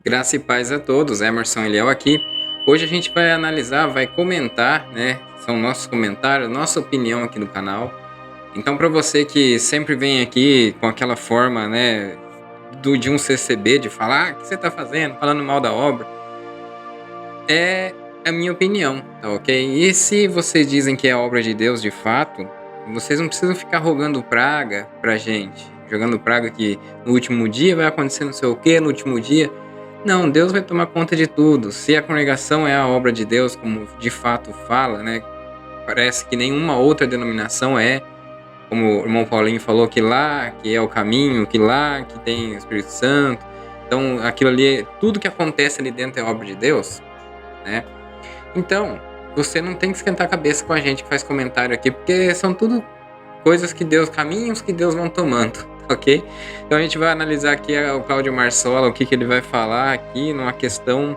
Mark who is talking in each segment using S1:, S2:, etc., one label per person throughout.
S1: Graça e paz a todos, Emerson Eliel aqui. Hoje a gente vai analisar, vai comentar, né? São nossos comentários, nossa opinião aqui no canal. Então, para você que sempre vem aqui com aquela forma, né, de um CCB, de falar, o que você está fazendo, falando mal da obra, é a minha opinião, tá ok? E se vocês dizem que é obra de Deus de fato, vocês não precisam ficar rogando praga pra gente, jogando praga que no último dia vai acontecer não sei o que, no último dia. Não, Deus vai tomar conta de tudo. Se a congregação é a obra de Deus, como de fato fala, né? Parece que nenhuma outra denominação é, como o irmão Paulinho falou, que lá que é o caminho, que lá que tem o Espírito Santo. Então, aquilo ali, tudo que acontece ali dentro é obra de Deus, né? Então, você não tem que esquentar a cabeça com a gente que faz comentário aqui, porque são tudo coisas que Deus, caminhos que Deus vão tomando, ok? Então a gente vai analisar aqui o Cláudio Marsola, o que ele vai falar aqui numa questão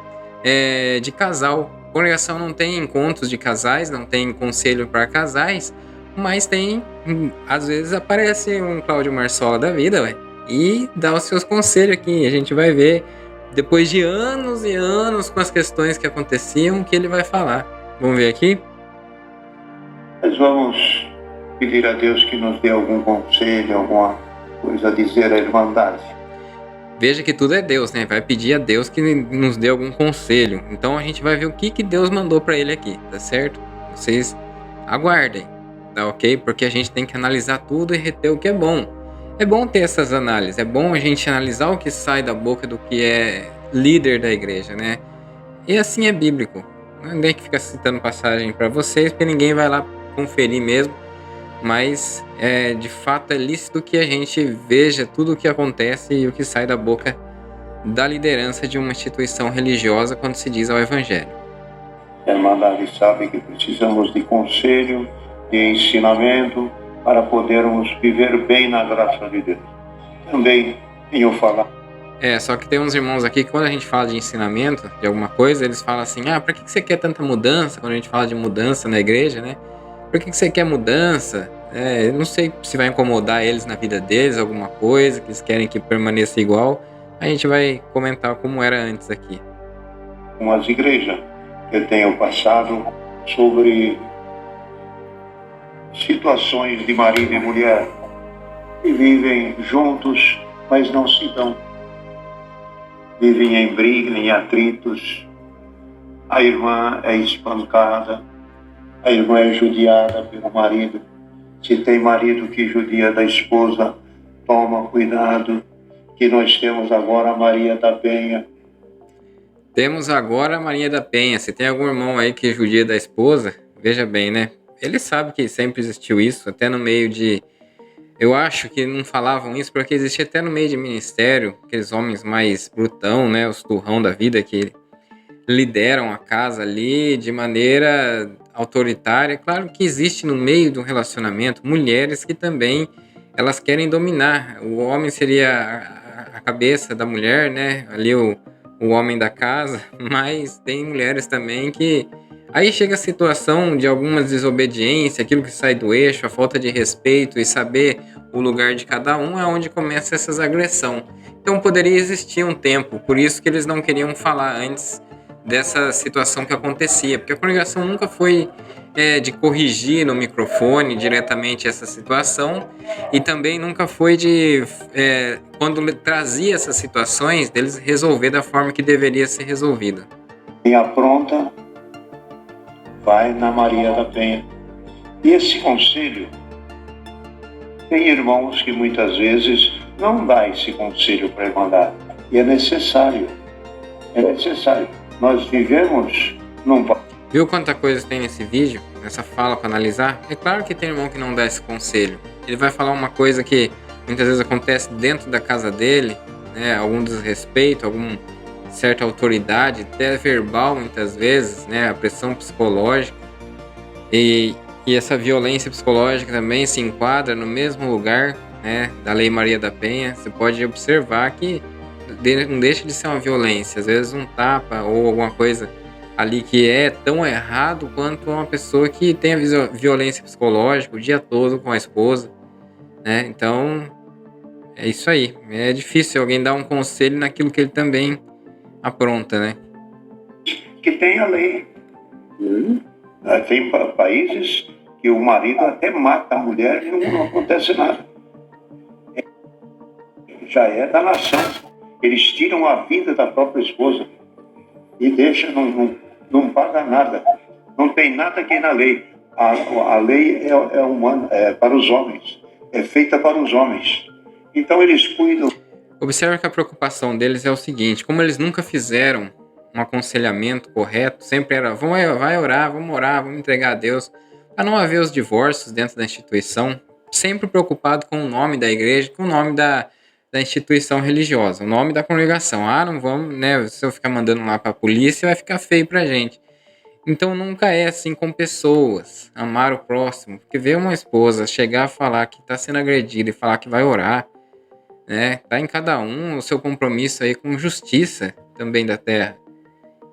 S1: de casal. A congregação não tem encontros de casais, não tem conselho para casais, mas tem, às vezes aparece um Cláudio Marsola da vida, ué, e dá os seus conselhos aqui. A gente vai ver, depois de anos e anos com as questões que aconteciam, o que ele vai falar. Vamos ver aqui?
S2: Nós vamos pedir a Deus que nos dê algum conselho, alguma coisa a dizer à Irmandade.
S1: Veja que tudo é Deus, né? Vai pedir a Deus que nos dê algum conselho. Então a gente vai ver o que Deus mandou para ele aqui, tá certo? Vocês aguardem, tá ok? Porque a gente tem que analisar tudo e reter o que é bom. É bom ter essas análises, é bom a gente analisar o que sai da boca do que é líder da igreja, né? E assim é bíblico. Não tem que ficar citando passagem para vocês, porque ninguém vai lá conferir mesmo. Mas de fato é lícito que a gente veja tudo o que acontece e o que sai da boca da liderança de uma instituição religiosa quando se diz ao Evangelho.
S2: A Irmandade sabe que precisamos de conselho, de ensinamento, para podermos viver bem na graça de Deus. Também tenho falado.
S1: Só que tem uns irmãos aqui que quando a gente fala de ensinamento, de alguma coisa, eles falam assim, pra que você quer tanta mudança? Quando a gente fala de mudança na igreja, né? Por que você quer mudança? Eu não sei se vai incomodar eles na vida deles, alguma coisa, que eles querem que permaneça igual. A gente vai comentar como era antes aqui.
S2: Umas igrejas que eu tenho passado sobre situações de marido e mulher que vivem juntos, mas não se dão. Vivem em briga, em atritos. A irmã é espancada, a irmã é judiada pelo marido. Se tem marido que judia da esposa, toma cuidado, que nós temos agora a Maria da Penha.
S1: Temos agora a Maria da Penha. Se tem algum irmão aí que judia da esposa, veja bem, né? Ele sabe que sempre existiu isso, até no meio de... Eu acho que não falavam isso porque existia até no meio de ministério, aqueles homens mais brutão, né? Os turrão da vida que lideram a casa ali de maneira autoritária. Claro que existe no meio do relacionamento mulheres que também elas querem dominar. O homem seria a cabeça da mulher, né? Ali o homem da casa, mas tem mulheres também que... Aí chega a situação de alguma desobediência, aquilo que sai do eixo, a falta de respeito e saber o lugar de cada um é onde começa essas agressões. Então poderia existir um tempo, por isso que eles não queriam falar antes dessa situação que acontecia, porque a congregação nunca foi de corrigir no microfone diretamente essa situação e também nunca foi de, quando trazia essas situações, deles resolver da forma que deveria ser resolvida.
S2: Quem apronta, vai na Maria da Penha. E esse conselho, tem irmãos que muitas vezes não dá esse conselho para a Irmandade. E é necessário. É necessário. Nós vivemos num...
S1: Viu quanta coisa tem nesse vídeo, nessa fala para analisar? É claro que tem irmão que não dá esse conselho. Ele vai falar uma coisa que muitas vezes acontece dentro da casa dele, né? Algum desrespeito, alguma certa autoridade, até verbal muitas vezes, né? A pressão psicológica. E essa violência psicológica também se enquadra no mesmo lugar, né, da Lei Maria da Penha. Você pode observar que não deixa de ser uma violência, às vezes um tapa ou alguma coisa ali que é tão errado quanto uma pessoa que tem a violência psicológica o dia todo com a esposa, né? Então é isso aí, é difícil alguém dar um conselho naquilo que ele também apronta, né?
S2: Que tem a lei. Tem países que o marido até mata a mulher e não acontece nada. Já é da nação. Eles tiram a vida da própria esposa e deixam, não paga nada. Não tem nada aqui na lei. A lei é humana, é para os homens. É feita para os homens. Então eles cuidam.
S1: Observa que a preocupação deles é o seguinte: como eles nunca fizeram um aconselhamento correto, sempre era, vai orar, vamos entregar a Deus, para não haver os divórcios dentro da instituição, sempre preocupado com o nome da igreja, com o nome da instituição religiosa, o nome da congregação. Não vamos, né? Se eu ficar mandando lá para a polícia, vai ficar feio pra gente. Então nunca é assim com pessoas, amar o próximo, porque ver uma esposa chegar a falar que está sendo agredida e falar que vai orar, né? Tá em cada um o seu compromisso aí com justiça também da terra.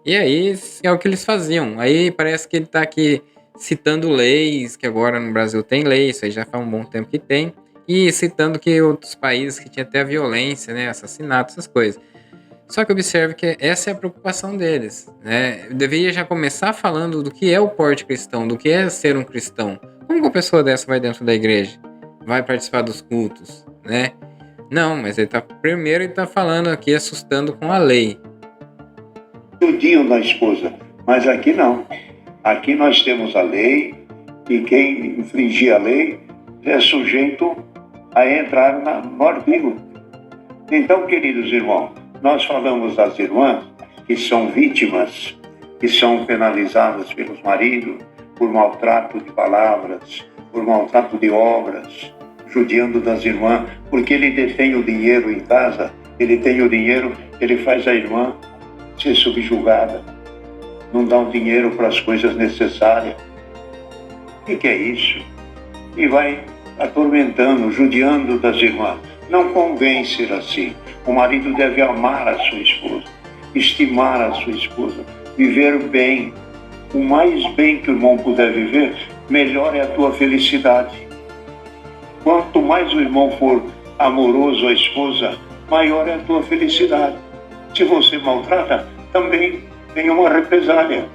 S1: E aí é o que eles faziam. Aí parece que ele tá aqui citando leis, que agora no Brasil tem lei, isso aí já faz um bom tempo que tem, e citando que outros países que tinha até violência, né, assassinato, essas coisas. Só que observe que essa é a preocupação deles, né? Eu deveria já começar falando do que é o porte cristão, do que é ser um cristão. Como que uma pessoa dessa vai dentro da igreja? Vai participar dos cultos, né? Não, mas ele tá falando aqui, assustando com a lei.
S2: Judiam da esposa, mas aqui não. Aqui nós temos a lei e quem infringir a lei é sujeito a entrar no artigo. Então, queridos irmãos, nós falamos das irmãs que são vítimas, que são penalizadas pelos maridos por maltrato de palavras, por maltrato de obras, judiando das irmãs, porque ele detém o dinheiro em casa, ele tem o dinheiro, ele faz a irmã ser subjugada, não dá o dinheiro para as coisas necessárias. O que é isso? E vai atormentando, judiando das irmãs. Não convém ser assim. O marido deve amar a sua esposa, estimar a sua esposa, viver bem. O mais bem que o irmão puder viver, melhor é a tua felicidade. Quanto mais o irmão for amoroso à esposa, maior é a tua felicidade. Se você maltrata, também tem uma represália.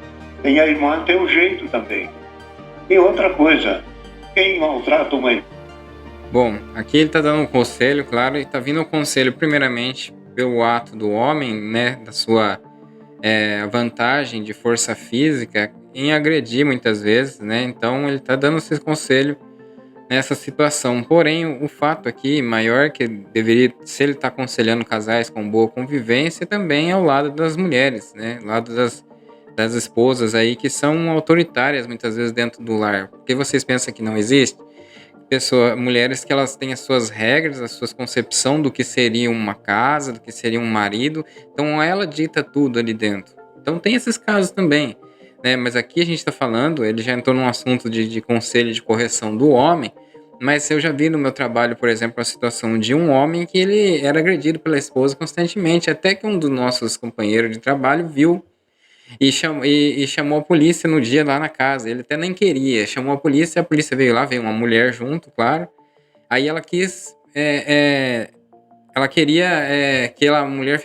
S2: Tem a irmã, tem um jeito também. E outra coisa, quem maltrata uma irmã?
S1: Bom, aqui ele está dando um conselho, claro, e está vindo um conselho primeiramente pelo ato do homem, né, da sua vantagem de força física em agredir muitas vezes, né, então ele está dando esse conselho nessa situação. Porém, o fato aqui maior que deveria, se ele está aconselhando casais com boa convivência, também é ao lado das mulheres, né, ao lado das esposas aí que são autoritárias muitas vezes dentro do lar. Porque vocês pensam que não existe? Mulheres que elas têm as suas regras, a sua concepção do que seria uma casa, do que seria um marido, então ela dita tudo ali dentro. Então tem esses casos também, né? Mas aqui a gente está falando, ele já entrou num assunto de conselho de correção do homem, mas eu já vi no meu trabalho, por exemplo, a situação de um homem que ele era agredido pela esposa constantemente, até que um dos nossos companheiros de trabalho viu e chamou a polícia no dia lá na casa. Ele até nem queria, chamou a polícia veio lá, veio uma mulher junto, claro. Aí ela quis, ela queria que a mulher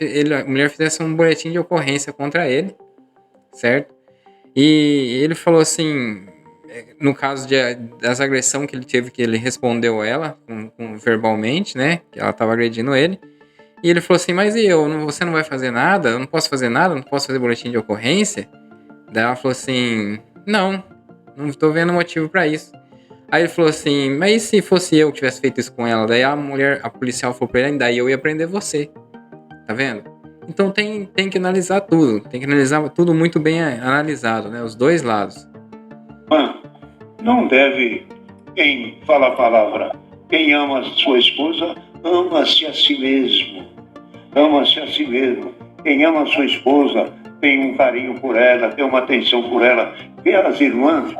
S1: fizesse um boletim de ocorrência contra ele, certo? E ele falou assim, no caso das agressões que ele teve, que ele respondeu ela verbalmente, né? Que ela estava agredindo ele. E ele falou assim, mas e eu? Você não vai fazer nada? Eu não posso fazer nada? Não posso fazer boletim de ocorrência? Daí ela falou assim, não estou vendo motivo pra isso. Aí ele falou assim, mas e se fosse eu que tivesse feito isso com ela? Daí a policial falou pra ele, daí eu ia prender você. Tá vendo? Então tem que analisar tudo. Tem que analisar tudo muito bem analisado, né? Os dois lados.
S2: Não deve, quem fala a palavra, quem ama sua esposa, ama-se a si mesmo. Ama-se a si mesmo. Quem ama sua esposa tem um carinho por ela, tem uma atenção por ela. E as irmãs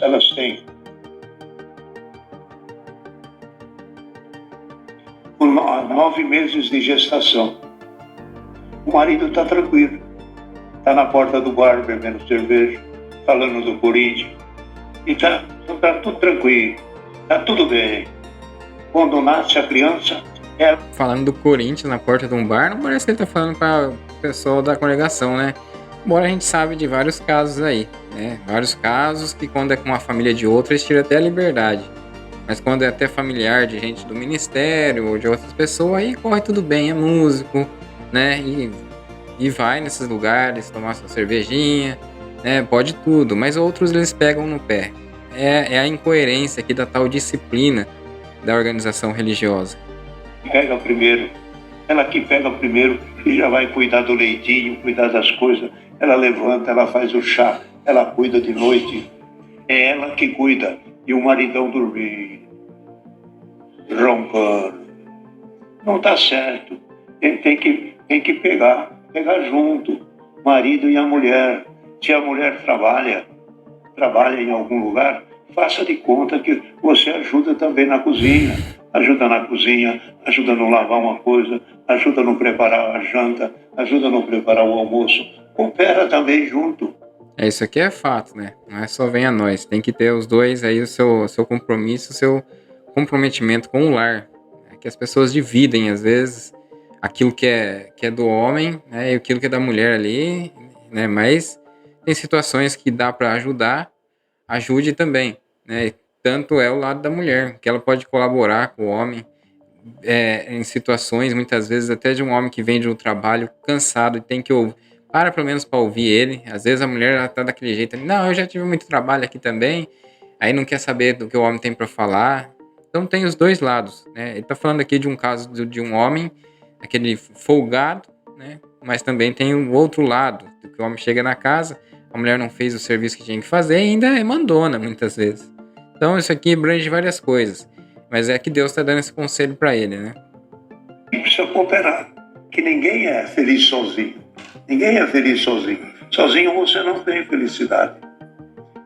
S2: elas têm. Por 9 meses de gestação. O marido está tranquilo. Está na porta do bar bebendo cerveja, falando do Corinthians. E está tudo tranquilo. Está tudo bem. Quando nasce a criança, Ela
S1: Falando do Corinthians na porta de um bar, não parece que ele tá falando para o pessoal da congregação, né? Embora a gente sabe de vários casos aí, né? Vários casos que quando é com uma família de outra, eles tiram até a liberdade. Mas quando é até familiar de gente do ministério ou de outras pessoas, aí corre tudo bem, é músico, né? E vai nesses lugares tomar sua cervejinha, né? Pode tudo, mas outros eles pegam no pé. É a incoerência aqui da tal disciplina da organização religiosa.
S2: pega primeiro, ela que pega primeiro e já vai cuidar do leitinho, cuidar das coisas. Ela levanta, ela faz o chá, ela cuida de noite. É ela que cuida. E o maridão dormir, roncando. Não está certo. Ele tem que pegar junto, o marido e a mulher. Se a mulher trabalha em algum lugar, faça de conta que você ajuda também na cozinha. Ajuda na cozinha, ajuda a não lavar uma coisa, ajuda a não preparar a janta, ajuda a não preparar o almoço. Coopera também junto.
S1: Isso aqui é fato, né? Não é só venha nós. Tem que ter os dois aí, o seu compromisso, o seu comprometimento com o lar. É que as pessoas dividem, às vezes, aquilo que é do homem, né? E aquilo que é da mulher ali, né? Mas tem situações que dá para ajudar, ajude também, né? Tanto é o lado da mulher, que ela pode colaborar com o homem em situações, muitas vezes, até de um homem que vem de um trabalho cansado e tem que ouvir. Para pelo menos para ouvir ele. Às vezes a mulher ela tá daquele jeito, não, eu já tive muito trabalho aqui também. Aí não quer saber do que o homem tem para falar. Então tem os dois lados, né? Ele tá falando aqui de um caso de um homem, aquele folgado, né? Mas também tem um outro lado, do que o homem chega na casa, a mulher não fez o serviço que tinha que fazer e ainda é mandona muitas vezes. Então isso aqui abrange várias coisas. Mas é que Deus está dando esse conselho para ele, né?
S2: E precisa cooperar, que ninguém é feliz sozinho. Ninguém é feliz sozinho. Sozinho você não tem felicidade.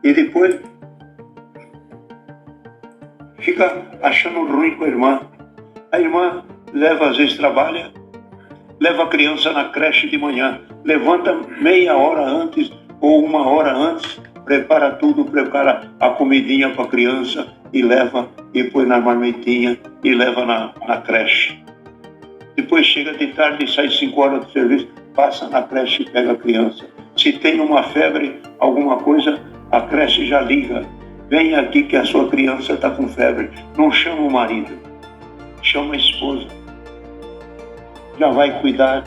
S2: E depois fica achando ruim com a irmã. A irmã às vezes trabalha, leva a criança na creche de manhã, levanta meia hora antes ou uma hora antes, prepara tudo, prepara a comidinha para a criança e leva e põe na marmitinha e leva na creche. Depois chega de tarde e sai 5 horas do serviço, passa na creche e pega a criança. Se tem uma febre, alguma coisa, a creche já liga. Vem aqui que a sua criança está com febre. Não chama o marido, chama a esposa. Já vai cuidar,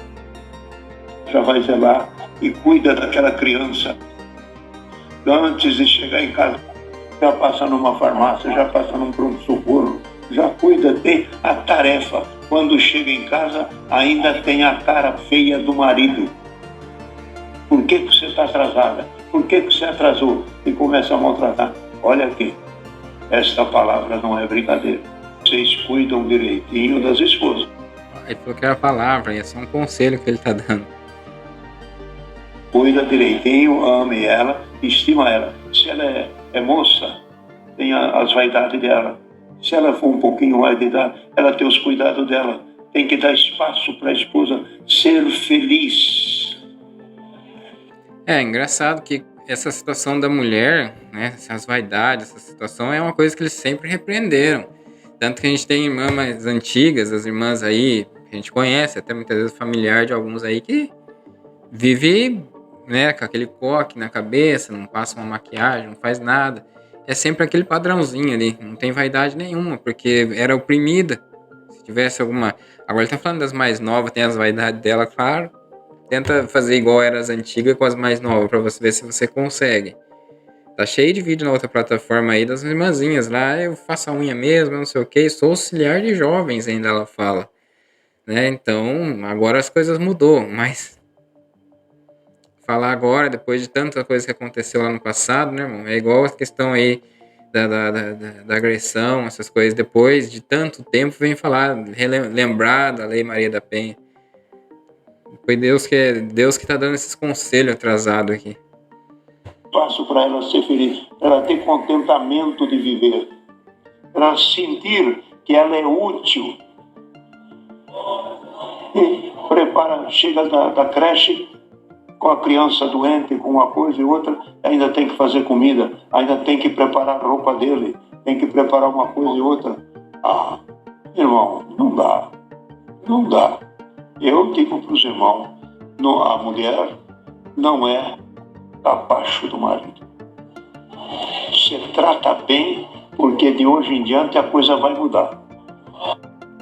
S2: já vai zelar e cuida daquela criança. Antes de chegar em casa, já passa numa farmácia, já passa num pronto-socorro, já cuida, tem a tarefa. Quando chega em casa, ainda tem a cara feia do marido. Por que você está atrasada? Por que você atrasou? E começa a maltratar. Olha aqui, esta palavra não é brincadeira. Vocês cuidam direitinho das esposas.
S1: Ele falou que era a palavra, ia ser um conselho que ele está dando.
S2: Cuida direitinho, ame ela, estima ela. Se ela é moça, tem as vaidades dela. Se ela for um pouquinho mais de idade, ela tem os cuidados dela. Tem que dar espaço para a esposa ser feliz.
S1: É engraçado que essa situação da mulher, né, essas vaidades, essa situação é uma coisa que eles sempre repreenderam. Tanto que a gente tem irmãs mais antigas, as irmãs aí, que a gente conhece, até muitas vezes familiar de alguns aí, que vive, né, com aquele coque na cabeça, não passa uma maquiagem, não faz nada. É sempre aquele padrãozinho ali, não tem vaidade nenhuma, porque era oprimida. Se tivesse alguma... Agora ele tá falando das mais novas, tem as vaidades dela, claro. Tenta fazer igual eram as antigas com as mais novas, pra você ver se você consegue. Tá cheio de vídeo na outra plataforma aí das irmãzinhas lá, eu faço a unha mesmo, não sei o que, sou auxiliar de jovens ainda, ela fala. Né? Então, agora as coisas mudou, mas falar agora, depois de tanta coisa que aconteceu lá no passado, né, irmão? É igual a questão aí da agressão, essas coisas. Depois de tanto tempo, vem falar, lembrar da Lei Maria da Penha. Foi Deus que tá dando esses conselhos atrasados aqui.
S2: Passo para ela ser feliz, ela ter contentamento de viver, para ela sentir que ela é útil. E prepara, chega da creche com a criança doente, com uma coisa e outra, ainda tem que fazer comida, ainda tem que preparar a roupa dele, tem que preparar uma coisa e outra. Ah, irmão, não dá. Não dá. Eu digo para os irmãos, a mulher não é capacho do marido. Você trata bem, porque de hoje em diante a coisa vai mudar.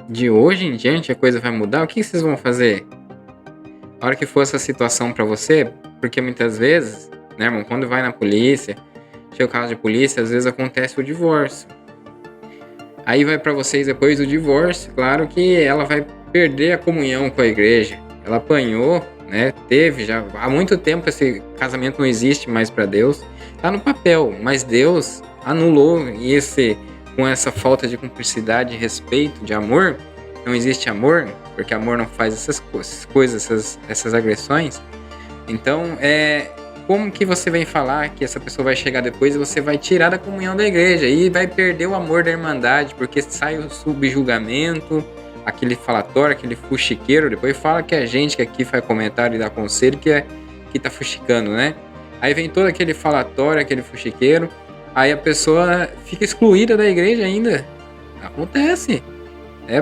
S1: De hoje em diante a coisa vai mudar? O que vocês vão fazer? A hora que for essa situação pra você, porque muitas vezes, né, irmão, quando vai na polícia, chega o caso de polícia, às vezes acontece o divórcio. Aí vai pra vocês depois do divórcio, claro que ela vai perder a comunhão com a igreja. Ela apanhou, né? Teve já há muito tempo esse casamento não existe mais pra Deus. Tá no papel, mas Deus anulou e com essa falta de cumplicidade, de respeito, de amor, não existe amor, porque amor não faz essas coisas, essas agressões. Então, como que você vem falar que essa pessoa vai chegar depois e você vai tirar da comunhão da igreja e vai perder o amor da irmandade, porque sai o subjugamento, aquele falatório, aquele fuxiqueiro, depois fala que a gente que aqui faz comentário e dá conselho que tá fuxicando, né? Aí vem todo aquele falatório, aquele fuxiqueiro, aí a pessoa fica excluída da igreja ainda. Acontece.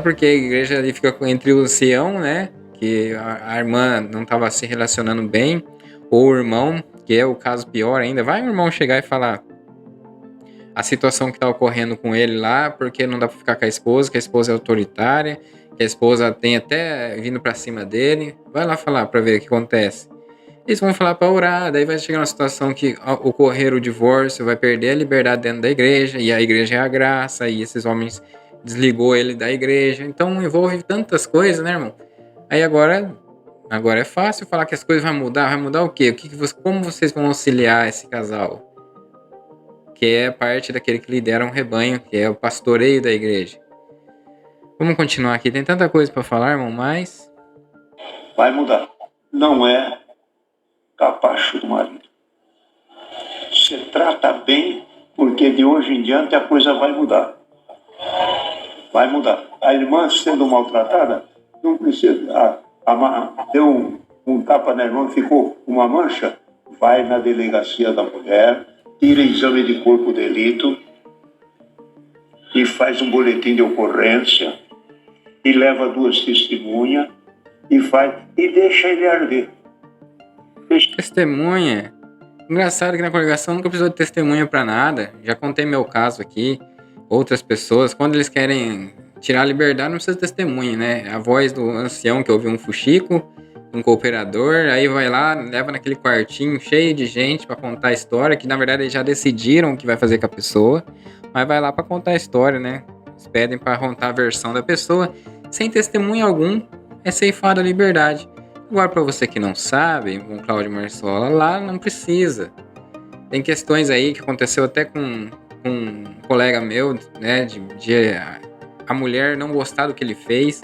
S1: Porque a igreja ali fica entre o ancião, né? Que a irmã não estava se relacionando bem, ou o irmão, que é o caso pior ainda. Vai o irmão chegar e falar a situação que está ocorrendo com ele lá, porque não dá para ficar com a esposa, que a esposa é autoritária, que a esposa tem até vindo para cima dele. Vai lá falar para ver o que acontece. Eles vão falar para orar, daí vai chegar uma situação que ocorrer o divórcio, vai perder a liberdade dentro da igreja, e a igreja é a graça, e esses homens desligou ele da igreja. Então envolve tantas coisas, né, irmão? Aí agora é fácil falar que as coisas vão mudar. Vai mudar o quê? Como vocês vão auxiliar esse casal? Que é parte daquele que lidera um rebanho, que é o pastoreio da igreja. Vamos continuar aqui. Tem tanta coisa para falar, irmão, mas
S2: vai mudar. Não é capacho do marido. Você trata bem, porque de hoje em diante a coisa vai mudar. Vai mudar. A irmã sendo maltratada, não precisa. Deu um tapa na irmã, ficou uma mancha, vai na delegacia da mulher, tira exame de corpo de delito e faz um boletim de ocorrência e leva 2 testemunhas e deixa ele arder.
S1: Testemunha? Engraçado que na congregação nunca precisou de testemunha para nada. Já contei meu caso aqui. Outras pessoas, quando eles querem tirar a liberdade, não precisa de testemunha, né? A voz do ancião que ouviu um fuxico, um cooperador, aí vai lá, leva naquele quartinho cheio de gente para contar a história, que na verdade eles já decidiram o que vai fazer com a pessoa, mas vai lá para contar a história, né? Eles pedem para contar a versão da pessoa, sem testemunho algum, é ceifada a liberdade. Agora, para você que não sabe, o Cláudio Marsola, lá não precisa. Tem questões aí que aconteceu até com um colega meu, né, de a mulher não gostar do que ele fez,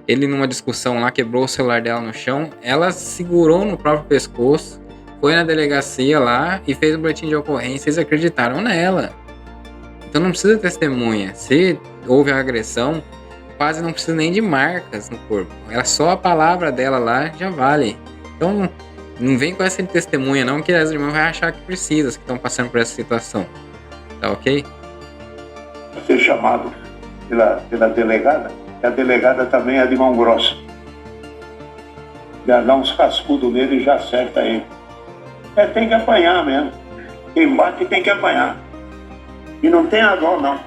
S1: ele numa discussão lá quebrou o celular dela no chão, ela segurou no próprio pescoço, foi na delegacia lá e fez um boletim de ocorrência, eles acreditaram nela. Então não precisa de testemunha, se houve a agressão, quase não precisa nem de marcas no corpo, era só a palavra dela lá, já vale. Então não vem com essa de testemunha não, que as irmãs vão achar que precisa, que estão passando por essa situação. Tá ok?
S2: Ser chamado pela delegada, e a delegada também é de mão grossa. Já dá uns cascudos nele e já acerta ele. Tem que apanhar mesmo. Quem bate tem que apanhar. E não tem a dó, não.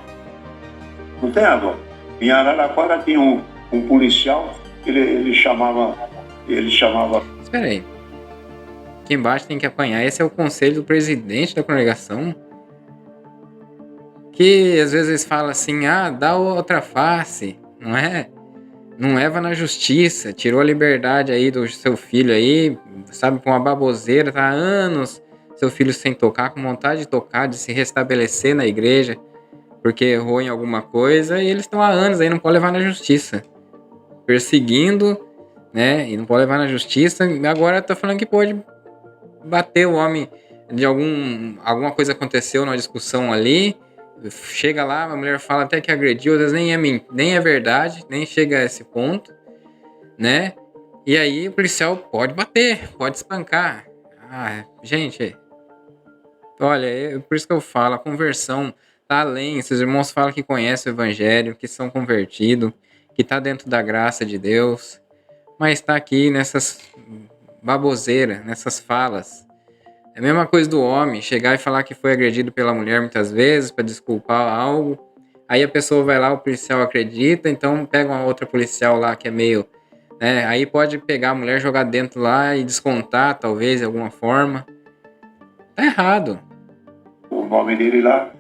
S2: Não tem a dó. Em Araraquara tinha um policial, ele chamava...
S1: Espera aí. Quem bate tem que apanhar. Esse é o conselho do presidente da congregação? Que às vezes fala assim, dá outra face, não é? Não leva na justiça, tirou a liberdade aí do seu filho aí, sabe, com uma baboseira, tá há anos seu filho sem tocar, com vontade de tocar, de se restabelecer na igreja, porque errou em alguma coisa, e eles estão há anos aí, não pode levar na justiça, perseguindo, né, e não pode levar na justiça, agora tá falando que pode bater o homem de alguma coisa aconteceu numa discussão ali, chega lá, a mulher fala até que agrediu, às vezes nem é verdade, nem chega a esse ponto, né? E aí o policial pode bater, pode espancar. Gente, olha, por isso que eu falo, a conversão tá além. Esses irmãos falam que conhecem o evangelho, que são convertidos, que está dentro da graça de Deus, mas está aqui nessas baboseiras, nessas falas. É a mesma coisa do homem, chegar e falar que foi agredido pela mulher muitas vezes para desculpar algo. Aí a pessoa vai lá, o policial acredita, então pega uma outra policial lá que é meio, né? Aí pode pegar a mulher, jogar dentro lá e descontar, talvez, de alguma forma. Tá errado.
S2: O nome dele lá.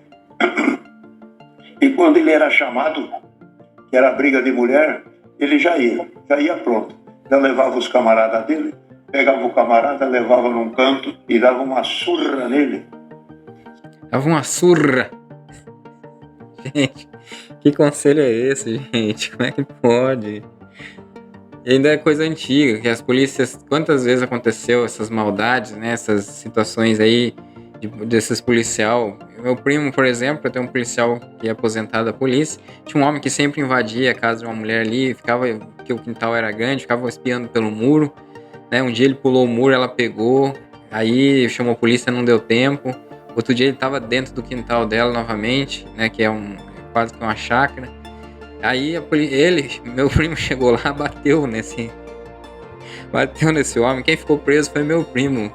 S2: E quando ele era chamado, que era briga de mulher, ele já ia pronto. Já levava os camaradas dele, pegava o camarada, levava num canto e dava uma surra nele.
S1: Dava uma surra. Gente, que conselho é esse, gente? Como é que pode? E ainda é coisa antiga, que as polícias, quantas vezes aconteceu essas maldades, né? Essas situações aí desses policial. Meu primo, por exemplo, tem um policial que é aposentado da polícia, tinha um homem que sempre invadia a casa de uma mulher ali, ficava, que o quintal era grande, ficava espiando pelo muro, né? Um dia ele pulou o muro, ela pegou, aí chamou a polícia, não deu tempo. Outro dia ele estava dentro do quintal dela novamente, né? Que é quase que uma chácara. Aí meu primo chegou lá, bateu nesse homem. Quem ficou preso foi meu primo.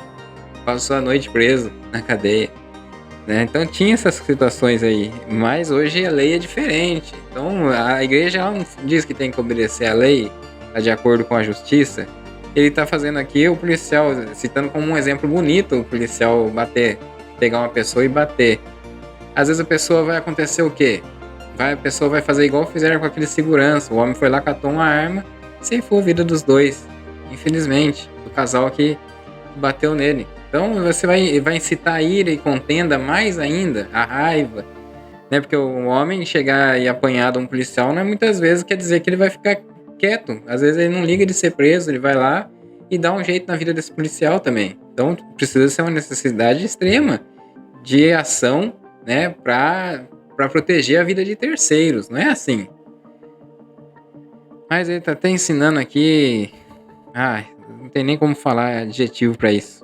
S1: Passou a noite preso na cadeia, né? Então tinha essas situações aí, mas hoje a lei é diferente. Então a igreja não diz que tem que obedecer a lei, tá de acordo com a justiça. Ele tá fazendo aqui o policial, citando como um exemplo bonito, o policial pegar uma pessoa e bater. Às vezes a pessoa vai acontecer o quê? A pessoa vai fazer igual fizeram com aquele segurança. O homem foi lá, catou uma arma, ceifou a vida dos dois. Infelizmente, do casal que bateu nele. Então você vai incitar a ira e contenda mais ainda, a raiva, né? Porque o homem chegar e apanhar de um policial não é muitas vezes quer dizer que ele vai ficar quieto. Às vezes ele não liga de ser preso, ele vai lá e dá um jeito na vida desse policial também. Então precisa ser uma necessidade extrema de ação, né? Para proteger a vida de terceiros, não é assim? Mas ele tá até ensinando aqui. Ai, não tem nem como falar adjetivo para isso.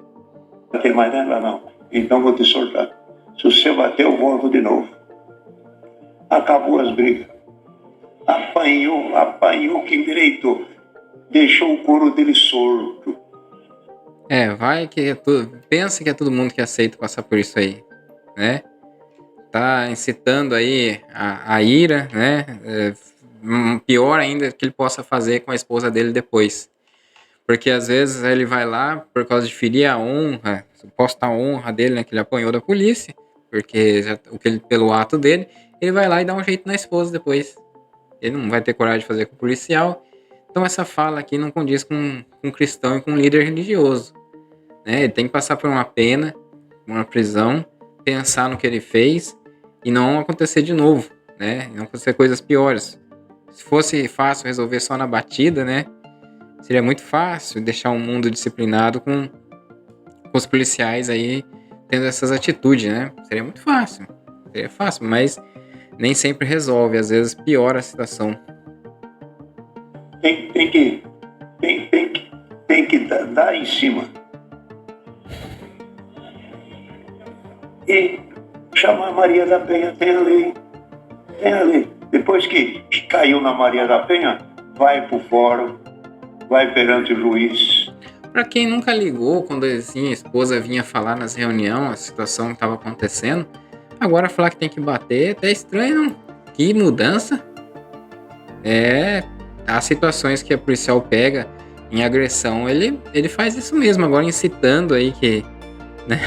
S2: Não tem mais nada, não. Então vou te soltar. Se você bater, eu morro de novo. Acabou as brigas. Apanhou que endireitou. Deixou o couro dele sorto.
S1: Vai que pensa que é todo mundo que aceita passar por isso aí, né? Tá incitando aí a ira, né? Pior ainda que ele possa fazer com a esposa dele depois. Porque às vezes ele vai lá por causa de ferir a honra, suposta honra dele, né? Que ele apanhou da polícia, porque pelo ato dele, ele vai lá e dá um jeito na esposa depois. Ele não vai ter coragem de fazer com o policial. Então essa fala aqui não condiz com um cristão e com um líder religioso, né? Ele tem que passar por uma pena, uma prisão, pensar no que ele fez e não acontecer de novo, né? Não acontecer coisas piores. Se fosse fácil resolver só na batida, né? Seria muito fácil deixar um mundo disciplinado com os policiais aí tendo essas atitudes, né? Seria muito fácil. Seria fácil, mas nem sempre resolve. Às vezes piora a situação.
S2: Tem que dar em cima. E chamar Maria da Penha, tem a lei. Depois que caiu na Maria da Penha, vai pro fórum, vai perante o juiz.
S1: Para quem nunca ligou quando assim, a esposa vinha falar nas reuniões a situação que estava acontecendo, agora falar que tem que bater é até estranho, não? Que mudança. Há situações que a policial pega em agressão, ele faz isso mesmo, agora incitando aí que, né?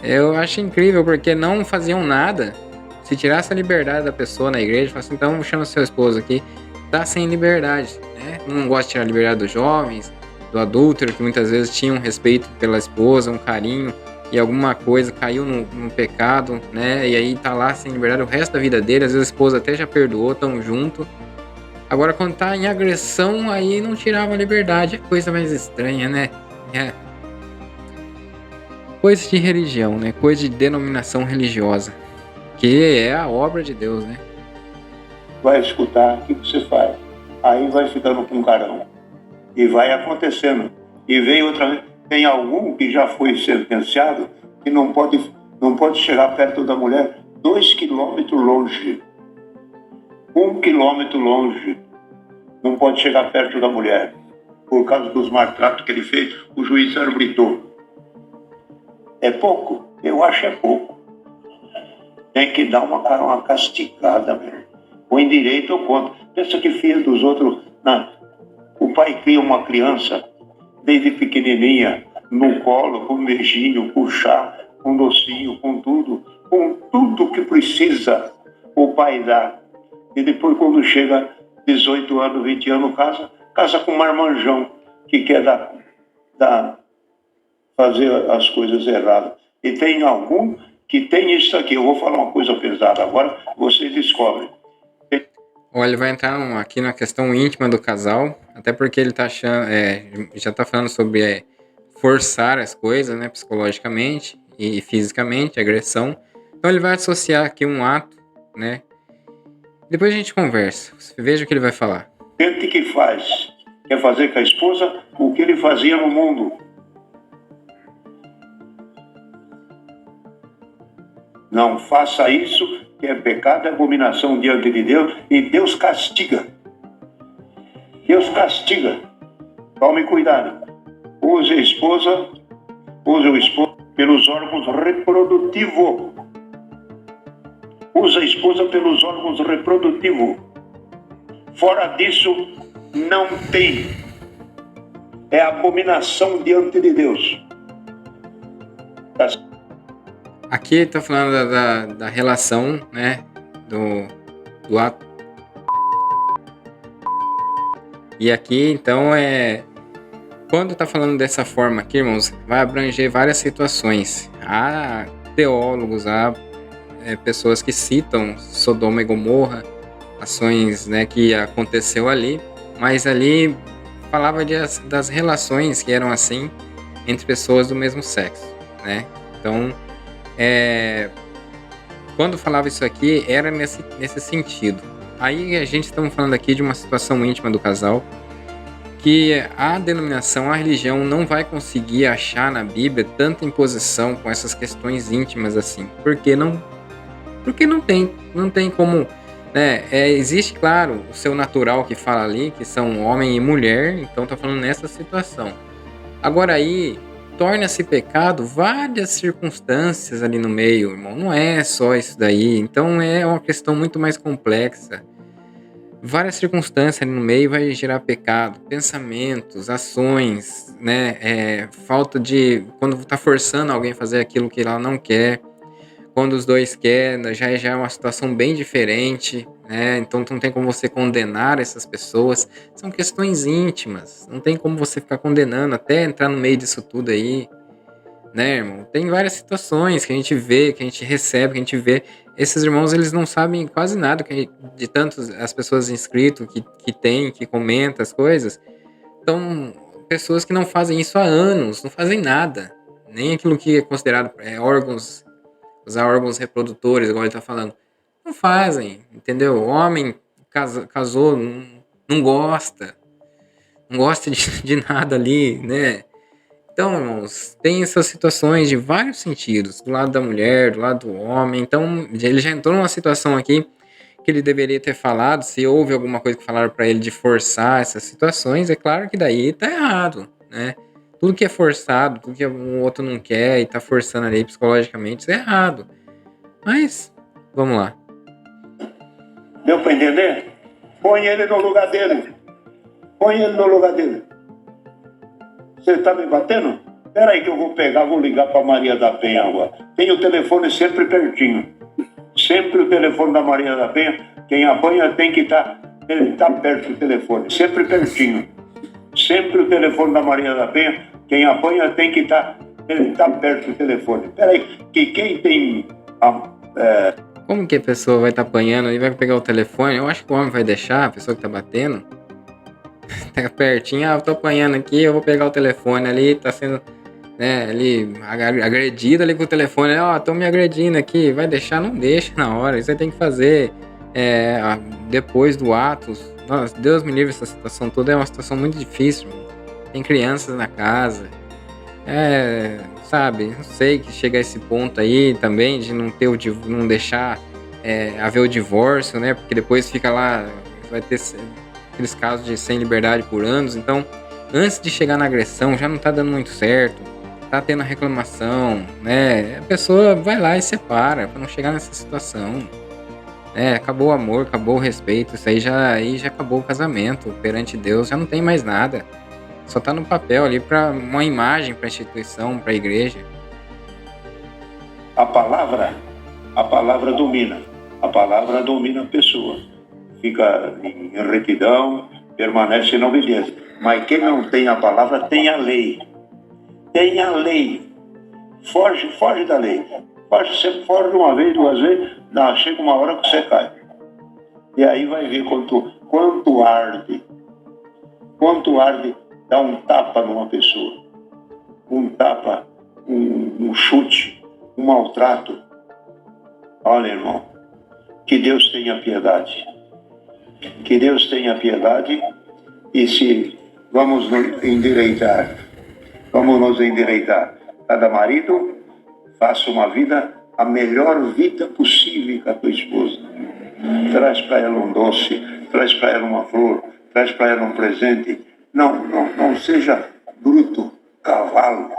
S1: Eu acho incrível, porque não faziam nada. Se tirasse a liberdade da pessoa na igreja, fala assim, então chama seu esposo aqui, tá sem liberdade, né? Não gosta de tirar a liberdade dos jovens, do adúltero, que muitas vezes tinha um respeito pela esposa, um carinho, e alguma coisa caiu no pecado, né? E aí tá lá sem liberdade o resto da vida dele, às vezes a esposa até já perdoou, tão junto. Agora quando tá em agressão, aí não tirava a liberdade, é coisa mais estranha, né? Coisa de religião, né? Coisa de denominação religiosa, que é a obra de Deus, né?
S2: Vai escutar o que você faz. Aí vai ficando com carão. E vai acontecendo. E vem outra vez. Tem algum que já foi sentenciado que não pode chegar perto da mulher 2 quilômetros longe. 1 quilômetro longe. não pode chegar perto da mulher. Por causa dos maltratos que ele fez, o juiz arbitrou. É pouco? Eu acho é pouco. Tem que dar uma castigada mesmo. Ou em direito ou contra. Pensa que filho dos outros... O pai cria uma criança desde pequenininha, no colo, com um beijinho, com chá, com docinho, com tudo que precisa o pai dá. E depois, quando chega 18 anos, 20 anos, casa com um marmanjão que quer fazer as coisas erradas. E tem algum que tem isso aqui. Eu vou falar uma coisa pesada agora, vocês descobrem.
S1: Olha, ele vai entrar aqui na questão íntima do casal, até porque ele tá achando, já tá falando sobre forçar as coisas, né, psicologicamente e fisicamente, agressão. Então ele vai associar aqui um ato, né? Depois a gente conversa, veja o que ele vai falar.
S2: Gente que quer fazer com a esposa o que ele fazia no mundo. Não faça isso, que é pecado, é abominação diante de Deus, e Deus castiga. Deus castiga. Tome cuidado. Use o esposo pelos órgãos reprodutivos. Use a esposa pelos órgãos reprodutivos. Fora disso, não tem. É abominação diante de Deus.
S1: Aqui ele tá falando da relação, né, do ato. E aqui, então, quando tá falando dessa forma aqui, irmãos, vai abranger várias situações. Há teólogos, há pessoas que citam Sodoma e Gomorra, ações, né, que aconteceu ali, mas ali falava das relações que eram assim entre pessoas do mesmo sexo, né? Então, quando falava isso aqui, era nesse sentido. Aí a gente estamos falando aqui de uma situação íntima do casal, que a denominação, a religião não vai conseguir achar na Bíblia tanta imposição com essas questões íntimas assim. Porque não tem como, né? Existe, claro, o seu natural que fala ali, que são homem e mulher, então tá falando nessa situação. Agora aí, torna-se pecado várias circunstâncias ali no meio, irmão. Não é só isso daí. Então é uma questão muito mais complexa. Várias circunstâncias ali no meio vai gerar pecado, pensamentos, ações, né? Falta de... Quando tá forçando alguém a fazer aquilo que ela não quer. Quando os dois querem, já é uma situação bem diferente, né? Então não tem como você condenar essas pessoas. São questões íntimas. Não tem como você ficar condenando até entrar no meio disso tudo aí, né, irmão? Tem várias situações que a gente vê, que a gente recebe, que a gente vê. Esses irmãos, eles não sabem quase nada de tantas as pessoas inscritas que tem, que comentam as coisas. Então, pessoas que não fazem isso há anos, não fazem nada. Nem aquilo que é considerado órgãos, usar órgãos reprodutores, igual ele tá falando. Não fazem, entendeu? O homem casou, não gosta. Não gosta de nada ali, né? Então, irmãos, tem essas situações de vários sentidos, do lado da mulher, do lado do homem. Então, ele já entrou numa situação aqui que ele deveria ter falado, se houve alguma coisa que falaram para ele de forçar essas situações, é claro que daí tá errado, né? Tudo que é forçado, tudo que um outro não quer e tá forçando ali psicologicamente, isso é errado. Mas, vamos lá.
S2: Deu para entender? Põe ele no lugar dele. Põe ele no lugar dele. Você está me batendo? Espera aí que eu vou ligar para Maria da Penha agora. Tem o telefone sempre pertinho. Sempre o telefone da Maria da Penha. Quem apanha tem que estar perto do telefone. Sempre pertinho. Sempre o telefone da Maria da Penha. Quem apanha tem que estar perto do telefone. Espera aí, que quem tem...
S1: Como que a pessoa vai estar apanhando e vai pegar o telefone? Eu acho que o homem vai deixar, a pessoa que tá batendo... Tá pertinho, eu tô apanhando aqui, eu vou pegar o telefone ali, tá sendo, né, ali, agredido ali com o telefone, tô me agredindo aqui, vai deixar? Não deixa na hora, isso aí tem que fazer depois do ato. Nossa, Deus me livre, essa situação toda é uma situação muito difícil, tem crianças na casa, sabe, não sei que chega a esse ponto aí também, de não deixar haver o divórcio, né, porque depois fica lá, vai ter... aqueles casos de sem liberdade por anos. Então, antes de chegar na agressão, já não tá dando muito certo, tá tendo reclamação, né? A pessoa vai lá e separa pra não chegar nessa situação. Acabou o amor, acabou o respeito, isso aí já acabou o casamento. Perante Deus já não tem mais nada. Só tá no papel ali pra uma imagem, pra instituição, pra igreja.
S2: A palavra domina. A palavra domina a pessoa. Fica em retidão, permanece na obediência. Mas quem não tem a palavra tem a lei. Tem a lei. Foge da lei. Você foge uma vez, duas vezes, chega uma hora que você cai. E aí vai ver quanto arde. Quanto arde dar um tapa numa pessoa. Um tapa, um chute, um maltrato. Olha, irmão, que Deus tenha piedade. Que Deus tenha piedade. E se vamos nos endireitar, cada marido faça uma vida, a melhor vida possível com a tua esposa. Traz para ela um doce, traz para ela uma flor, traz para ela um presente. Não seja bruto, cavalo,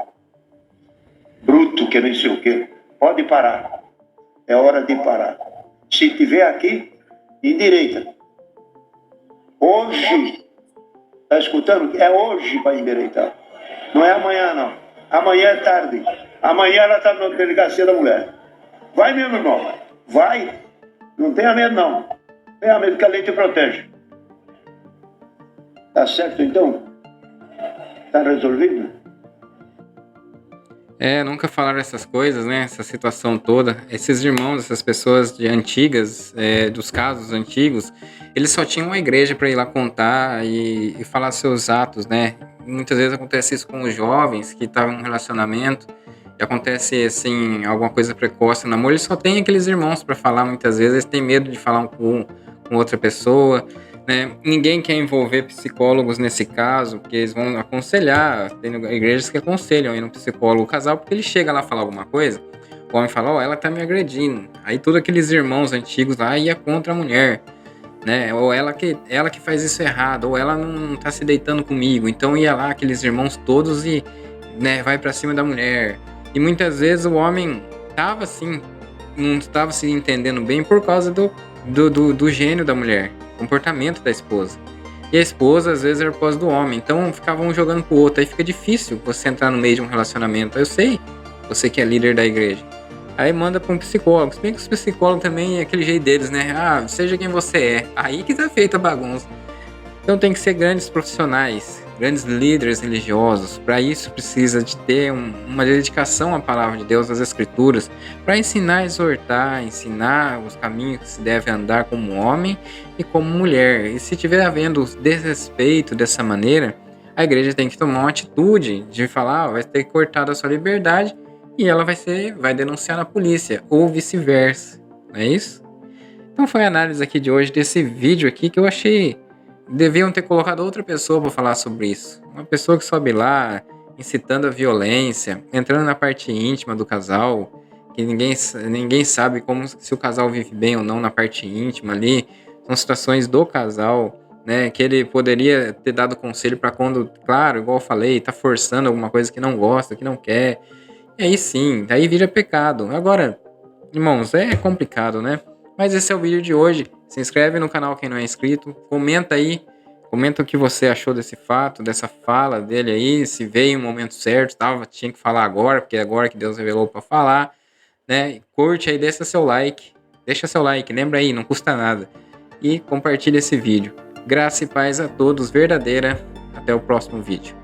S2: bruto que nem sei o quê. Pode parar. É hora de parar. Se tiver aqui, endireita. Hoje, está escutando? É hoje para endireitar. Não é amanhã, não. Amanhã é tarde. Amanhã ela está na delegacia da mulher. Vai mesmo, irmão. Vai. Não tenha medo, não. Tenha medo que a lei te protege. Tá certo, então? Tá resolvido?
S1: Nunca falaram essas coisas, né? Essa situação toda. Esses irmãos, essas pessoas antigas, dos casos antigos, eles só tinham uma igreja para ir lá contar e falar seus atos, né? Muitas vezes acontece isso com os jovens que estavam em um relacionamento e acontece, assim, alguma coisa precoce no namoro, eles só têm aqueles irmãos para falar. Muitas vezes eles têm medo de falar com outra pessoa, né? Ninguém quer envolver psicólogos nesse caso, porque eles vão aconselhar. Tem igrejas que aconselham ir no psicólogo o casal, porque ele chega lá falar alguma coisa, o homem fala, ela tá me agredindo. Aí todos aqueles irmãos antigos lá ia contra a mulher, né? Ou ela que faz isso errado, ou ela não tá se deitando comigo. Então ia lá aqueles irmãos todos e, né, vai pra cima da mulher. E muitas vezes o homem tava assim, não estava se entendendo bem por causa do gênio da mulher, comportamento da esposa. E a esposa, às vezes, era por causa do homem. Então, ficavam um jogando pro outro. Aí fica difícil você entrar no meio de um relacionamento. Eu sei, você que é líder da igreja. Aí manda pra um psicólogo. Se bem que os psicólogos também é aquele jeito deles, né? Seja quem você é. Aí que tá feita a bagunça. Então tem que ser grandes profissionais, grandes líderes religiosos. Para isso precisa de ter uma dedicação à palavra de Deus, às escrituras, para ensinar, exortar, ensinar os caminhos que se deve andar como homem e como mulher. E se tiver havendo desrespeito dessa maneira, a igreja tem que tomar uma atitude de falar, vai ter cortado a sua liberdade e ela vai denunciar na polícia, ou vice-versa. Não é isso? Então foi a análise aqui de hoje desse vídeo aqui que eu achei deviam ter colocado outra pessoa para falar sobre isso. Uma pessoa que sobe lá, incitando a violência, entrando na parte íntima do casal, que ninguém sabe como se o casal vive bem ou não na parte íntima ali. São situações do casal, né? Que ele poderia ter dado conselho para quando, claro, igual eu falei, tá forçando alguma coisa que não gosta, que não quer. E aí sim, aí vira pecado. Agora, irmãos, é complicado, né? Mas esse é o vídeo de hoje. Se inscreve no canal quem não é inscrito. Comenta aí. Comenta o que você achou desse fato, dessa fala dele aí. Se veio o momento certo, tinha que falar agora, porque é agora que Deus revelou para falar, né? Curte aí, deixa seu like. Deixa seu like, lembra aí, não custa nada. E compartilha esse vídeo. Graça e paz a todos, verdadeira. Até o próximo vídeo.